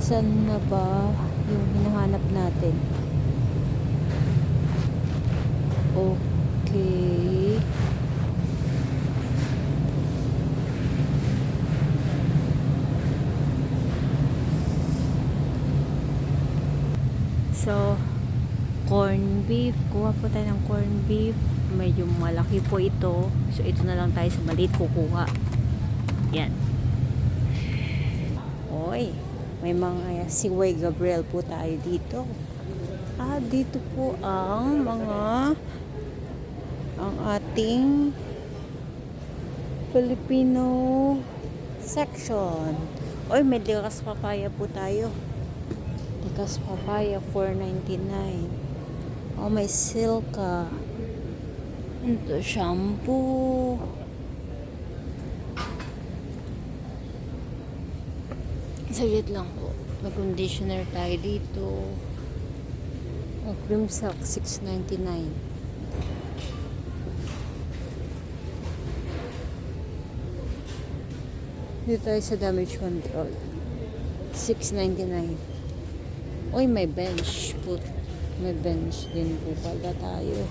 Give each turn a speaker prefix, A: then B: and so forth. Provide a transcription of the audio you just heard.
A: Nasaan na ba yung hinahanap natin? Okay. So, corn beef. Kuha po tayo ng corn beef. Medyo malaki po ito. So, ito na lang tayo sa maliit kukuha. Yan. Oy, may mga Siway Gabriel po tayo dito. Dito po ang ating Filipino section. Oy, may likas papaya po tayo. Likas papaya, $4.99. Oh, may Silka. Ito, shampoo. Saglit lang po. May conditioner tayo dito. Oh, cream silk, $6.99. Dito tayo sa damage control. $6.99. Uy, may bench po. May bench din po pala tayo.